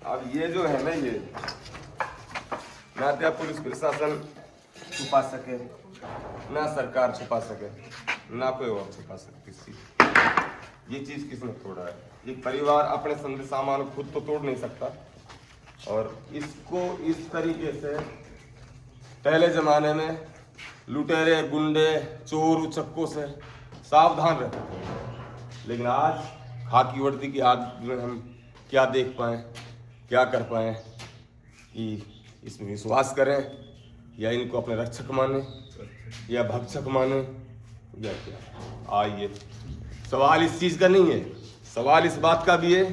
अब ये जो है ना, ये ना तो पुलिस प्रशासन छुपा सके, ना सरकार छुपा सके, ना कोई और छुपा सके किसी। ये चीज किसने तोड़ा है? एक परिवार अपने संदेश सामान खुद तो तोड़ नहीं सकता, और इसको इस तरीके से पहले जमाने में लुटेरे, गुंडे, चोर, उचक्कों से सावधान रहते थे। लेकिन आज खाकी वर्दी की आग में हम क्या देख पाए, क्या कर पाए कि इसमें विश्वास करें या इनको अपने रक्षक माने या भक्षक माने या क्या। आइए, सवाल इस चीज़ का नहीं है, सवाल इस बात का भी है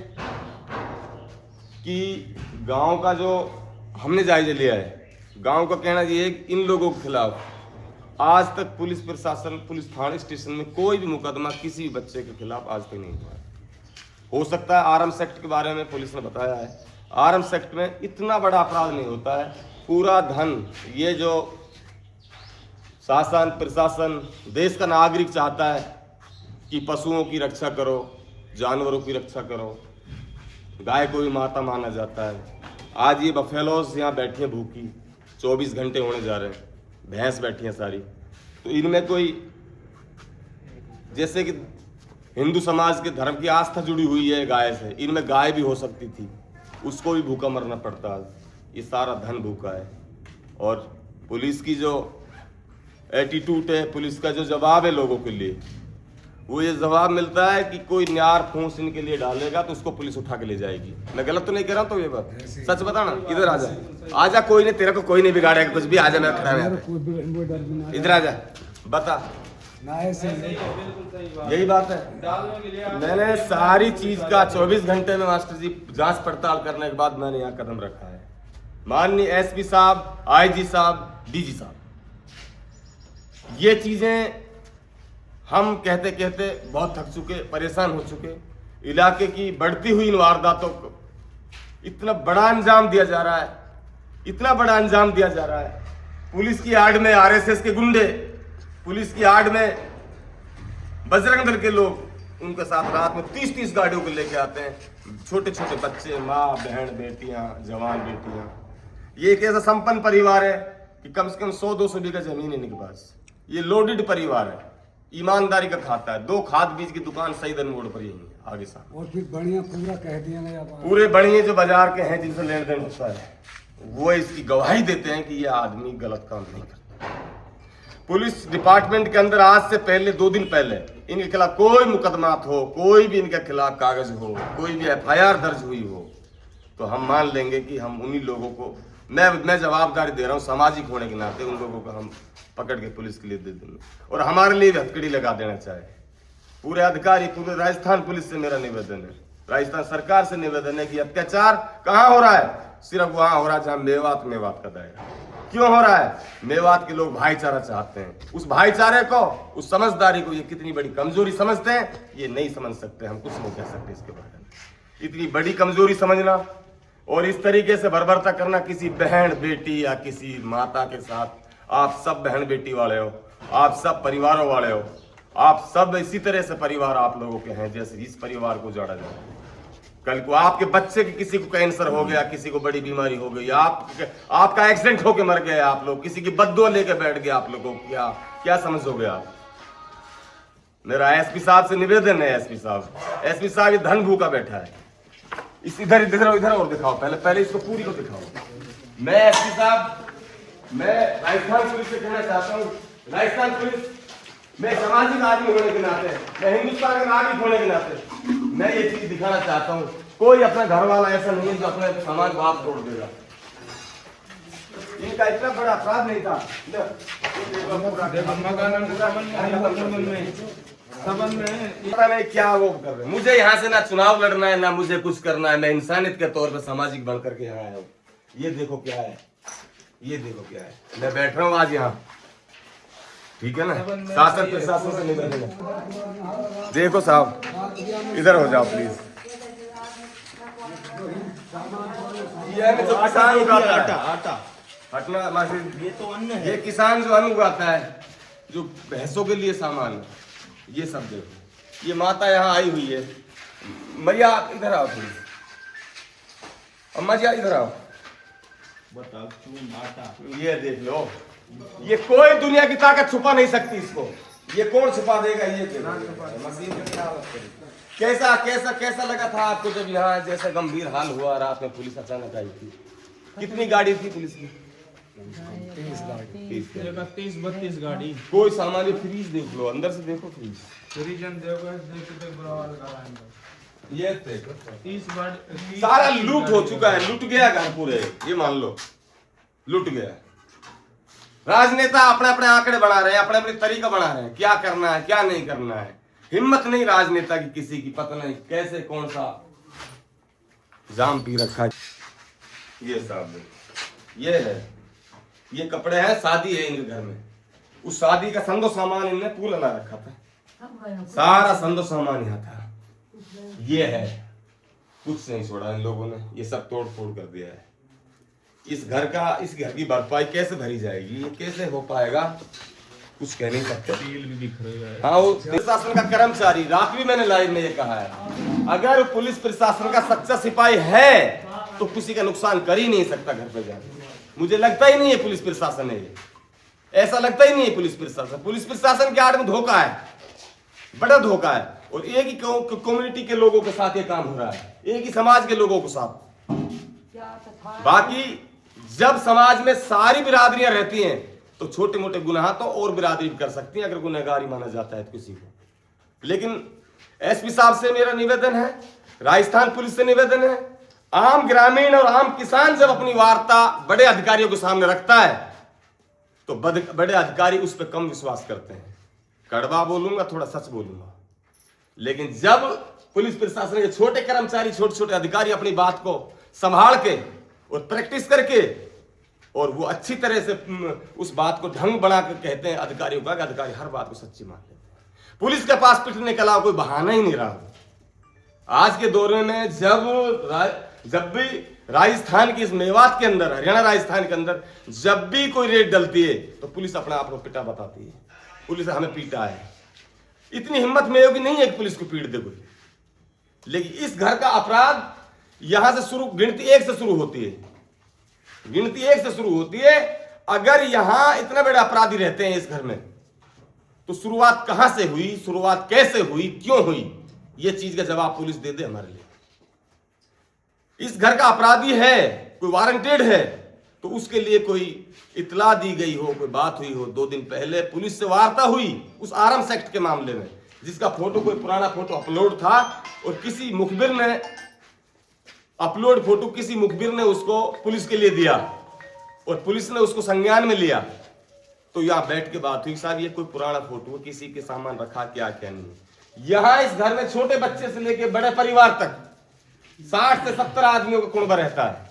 कि गांव का जो हमने जायजा लिया है, गांव का कहना ये है कि इन लोगों के खिलाफ आज तक पुलिस प्रशासन, पुलिस थाने स्टेशन में कोई भी मुकदमा किसी भी बच्चे के खिलाफ आज तक नहीं हुआ है। हो सकता है आर्म्स एक्ट के बारे में पुलिस ने बताया है, आर्म्स एक्ट में इतना बड़ा अपराध नहीं होता है। पूरा धन, ये जो शासन प्रशासन देश का नागरिक चाहता है कि पशुओं की रक्षा करो, जानवरों की रक्षा करो, गाय को भी माता माना जाता है। आज ये बफेलोस यहाँ बैठी हैं भूखी, 24 घंटे होने जा रहे हैं, भैंस बैठी हैं सारी, तो इनमें कोई, जैसे कि हिंदू समाज के धर्म की आस्था जुड़ी हुई है गाय से, इनमें गाय भी हो सकती थी, उसको भी भूखा मरना पड़ता है। ये सारा धन भूखा है। और पुलिस की जो एटीट्यूड है, पुलिस का जो जवाब है लोगों के लिए, वो ये जवाब मिलता है कि कोई न्यार फूंस इनके लिए डालेगा तो उसको पुलिस उठा के ले जाएगी। मैं गलत तो नहीं कह रहा हूँ? तो ये बात सच बताना। इधर आजा, आजा, कोई नहीं, तेरे को कोई नहीं बिगाड़ेगा कुछ भी। आजा, मैं खड़ा है, इधर आजा, बता। यही बात है, मैंने सारी चीज का 24 घंटे में मास्टर जी जांच पड़ताल करने के बाद मैंने यहाँ कदम रखा है। माननीय एसपी साहब, आईजी साहब, डीजी साहब, ये चीजें हम कहते कहते बहुत थक चुके, परेशान हो चुके। इलाके की बढ़ती हुई इन वारदातों को इतना बड़ा अंजाम दिया जा रहा है, इतना बड़ा अंजाम दिया जा रहा है। पुलिस की आड़ में आरएसएस के गुंडे, पुलिस की आड़ में बजरंग दल के लोग, उनके साथ रात में 30-30 गाड़ियों को लेके आते हैं। छोटे छोटे बच्चे, माँ, बहन, बेटियां, जवान बेटियां। ये एक ऐसा संपन्न परिवार है कि कम से कम 100-200 बीघा जमीन है इनके पास। ये लोडेड परिवार है, ईमानदारी का खाता है। 2 खाद बीज की दुकान सईदन मोड़ पर यही है, आगे साथ। और फिर बढ़िया पूरा कह दिया ना, पूरे बढ़िया जो बाजार के हैं, जिनसे लेन देन होता है, वो इसकी गवाही देते हैं कि ये आदमी गलत काम नहीं करता। पुलिस डिपार्टमेंट के अंदर आज से पहले, 2 दिन पहले, इनके खिलाफ कोई मुकदमात हो, कोई भी इनके खिलाफ कागज हो, कोई भी एफआईआर दर्ज हुई हो, तो हम मान लेंगे कि हम उन्हीं लोगों को, मैं जवाबदारी दे रहा हूँ सामाजिक होने के नाते, उन लोगों को हम पकड़ के पुलिस के लिए दे देंगे। और हमारे लिए भी हथकड़ी लगा देना चाहिए। पूरे अधिकारी, पूरे राजस्थान पुलिस से मेरा निवेदन है, राजस्थान सरकार से निवेदन है कि अत्याचार कहाँ हो रहा है? सिर्फ वहां हो रहा है जहां मेवात का दायरा। क्यों हो रहा है? मेवात के लोग भाईचारा चाहते हैं। उस भाईचारे को, उस समझदारी को ये कितनी बड़ी कमजोरी समझते हैं, ये नहीं समझ सकते। हम कुछ नहीं कह सकते इसके बारे में। इतनी बड़ी कमजोरी समझना और इस तरीके से बर्बरता करना किसी बहन बेटी या किसी माता के साथ। आप सब बहन बेटी वाले हो, आप सब परिवारों वाले हो, आप सब इसी तरह से परिवार आप लोगों के हैं जैसे इस परिवार को जोड़ा जाए। कल को आपके बच्चे के किसी को कैंसर हो गया, किसी को बड़ी बीमारी हो गई, आपका एक्सीडेंट होके मर गए आप लोग, किसी की बद्दुआ लेके बैठ गए आप लोगों को, क्या समझोगे आप? मेरा एसपी साहब से निवेदन है, एसपी साहब ये धन भूखा बैठा है। इस इधर और दिखाओ, पहले इसको पूरी को दिखाओ। मैं एसपी साहब, मैं राजस्थान पुलिस से कहना चाहता हूँ, राजस्थान पुलिस, मैं सामाजिक आदमी होने के नाते, मैं हिंदुस्तान का नागरिक होने के नाते मैं ये चीज दिखाना चाहता हूँ। कोई अपना घर वाला ऐसा नहीं है जो अपने समाज को आप तोड़ देगा। इनका इतना बड़ा अपराध नहीं था। पता नहीं क्या वो कर रहे हैं। मुझे यहाँ से ना चुनाव लड़ना है, ना मुझे कुछ करना है। मैं इंसानियत के तौर पे सामाजिक बन करके यहाँ आया हूँ। ये देखो क्या है, ये देखो क्या है। मैं बैठ रहा हूँ आज यहाँ, ठीक है ना। शासन प्रशासन से निवेदन है, देखो साहब इधर हो जाओ प्लीज। ये जो किसान उगाता है, आटा हटना मासी, ये तो अन्न है। ये किसान जो अन्न उगाता है, जो भैंसों के लिए सामान, ये सब देखो। ये माता यहाँ आई हुई है। मैया इधर आओ प्लीज, अम्मा जी इधर आओ, ये देख लो, ये कोई दुनिया की ताकत छुपा नहीं सकती इसको। ये कौन छुपा देगा? ये मशीन की क्या हालत करी? कैसा कैसा कैसा लगा था आपको जब यहाँ जैसा गंभीर हाल हुआ, रात में पुलिस अचानक आई थी? कितनी गाड़ी थी पुलिस की? 30-32 गाड़ी। कोई सामान्य फ्रीज देख लो, अंदर से देखो फ्रीज, ये देखो 30 गाड़ी सारा लूट हो चुका है, लूट गया घर पूरे, ये मान लो लूट गया। राजनेता अपने अपने आंकड़े बना रहे हैं, अपने अपने तरीका बना रहे हैं, क्या करना है क्या नहीं करना है। हिम्मत नहीं राजनेता की किसी की, पता नहीं कैसे कौन सा जाम पी रखा है। ये साहब ये है, ये कपड़े हैं, शादी है इनके घर में, उस शादी का संदो सामान इनने पूरा ला रखा था, सारा संदो सामान यहाँ था। ये है, कुछ नहीं छोड़ा इन लोगों ने, ये सब तोड़ फोड़ कर दिया है। इस घर की भरपाई कैसे भरी जाएगी, ये कैसे हो पाएगा, कुछ कह नहीं सकते। सील भी दिख रही है। हाँ, वो प्रशासन का कर्मचारी, रात भी मैंने लाइव में ये कहा है, अगर पुलिस प्रशासन का सच्चा सिपाही है तो किसी का नुकसान कर ही नहीं सकता घर पे जाके। मुझे लगता ही नहीं है पुलिस प्रशासन है ये, ऐसा लगता ही नहीं है पुलिस प्रशासन। पुलिस प्रशासन के आड़ में धोखा है, बड़ा धोखा है, और एक ही कम्युनिटी के लोगों के साथ ये काम हो रहा है, एक ही समाज के लोगों के साथ। बाकी जब समाज में सारी बिरादरियां रहती हैं तो छोटे मोटे गुनाह तो और बिरादरी भी कर सकती हैं अगर गुनहगारी माना जाता है किसी को। लेकिन एसपी साहब से मेरा निवेदन है, राजस्थान पुलिस से निवेदन है, आम ग्रामीण और आम किसान जब अपनी वार्ता बड़े अधिकारियों के सामने रखता है तो बड़े अधिकारी उस पर कम विश्वास करते हैं। कड़वा बोलूंगा, थोड़ा सच बोलूंगा, लेकिन जब पुलिस प्रशासन के छोटे कर्मचारी, छोटे छोटे अधिकारी अपनी बात को संभाल के और प्रैक्टिस करके और वो अच्छी तरह से उस बात को ढंग बना कर कहते हैं अधिकारियों का, अधिकारी हर बात को सच्ची मान लेते हैं। पुलिस के पास पिटने के अलावा कोई बहाना ही नहीं रहा। आज के दौर में जब भी राजस्थान की इस मेवात के अंदर, हरियाणा राजस्थान के अंदर जब भी कोई रेड डलती है तो पुलिस अपने आप को पिटा बताती है, पुलिस हमें पीटा है। इतनी हिम्मत में होगी नहीं है कि पुलिस को पीट दे कोई। लेकिन इस घर का अपराध यहां से शुरू, गिनती 1 से शुरू होती है, गिनती 1 से शुरू होती है। अगर यहां इतने बड़े अपराधी रहते हैं इस घर में तो शुरुआत कहां से हुई, शुरुआत कैसे हुई, क्यों हुई, यह चीज का जवाब पुलिस दे दे हमारे लिए। इस घर का अपराधी है, कोई वारंटेड है, तो उसके लिए कोई इतला दी गई हो, कोई बात हुई हो। 2 दिन पहले पुलिस से वार्ता हुई उस आर्म्स एक्ट के मामले में, जिसका फोटो, कोई पुराना फोटो अपलोड था और किसी मुखबिर ने अपलोड फोटो किसी मुखबिर ने उसको पुलिस के लिए दिया और पुलिस ने उसको संज्ञान में लिया। तो यहां बैठ के बात हुई, साहब ये कोई पुराना फोटो, किसी के सामान रखा क्या क्या नहीं। यहां इस घर में छोटे बच्चे से लेके बड़े परिवार तक 60 से 70 आदमियों का कुनबा रहता है।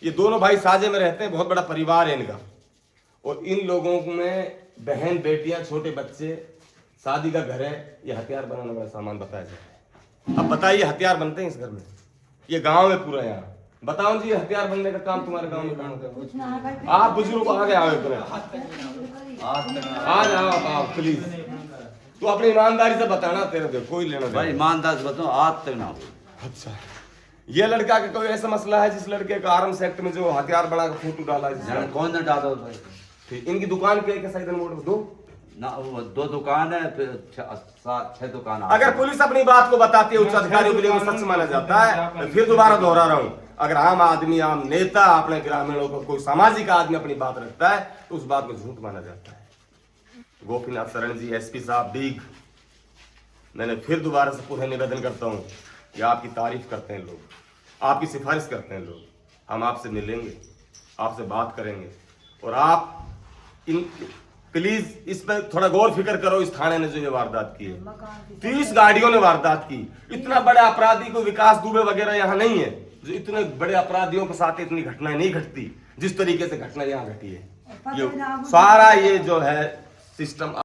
ये दोनों भाई साझे में रहते हैं, बहुत बड़ा परिवार है इनका। और इन लोगों में बहन, बेटियां, छोटे बच्चे, शादी का घर है, ये हथियार बनाने वाला सामान बताया जाता है। अब बताइए हथियार बनते हैं इस घर में, ये गांव में पूरा। यहाँ बताओ जी, हथियार बनने का काम तुम्हारे गांव में कहाँ होता है? आप बुजुर्ग आगे आओ, आ जाओ आप प्लीज। तो अपनी ईमानदारी से बताना, तेरे दे कोई लेना भाई ईमानदार से बताओ, आज तक ना हो। अच्छा, ये लड़का का कोई ऐसा मसला है जिस लड़के का आर्म्स एक्ट में जो हथियार बना के फोटो डाला है? कौन ने डाला भाई? ठीक, इनकी दुकान पे सही दो ना, वो 2 दुकान है, फिर 6 दुकान। अगर पुलिस अपनी बात को बताती है उच्च अधिकारियों के लिए सच माना जाता है। फिर दोबारा दोहरा रहा हूं, अगर आम आदमी, आम नेता, अपने ग्रामीणों को, कोई सामाजिक आदमी अपनी बात रखता है तो उस बात को झूठ माना जाता है। गोपीनाथ शरण जी, एसपी साहब डीग, मैंने फिर दोबारा से पुनः निवेदन करता हूं कि आपकी तारीफ करते हैं लोग, आपकी सिफारिश करते हैं लोग, हम आपसे मिलेंगे, आपसे बात करेंगे, और आप प्लीज इस पर थोड़ा गौर फिक्र करो। इस थाने ने जो ये वारदात की है, 30 गाड़ियों ने वारदात की। इतना बड़ा अपराधी को विकास दुबे वगैरह यहाँ नहीं है, जो इतने बड़े अपराधियों के साथ इतनी घटनाएं नहीं घटती जिस तरीके से घटना यहाँ घटी है। ये सारा ये जो है सिस्टम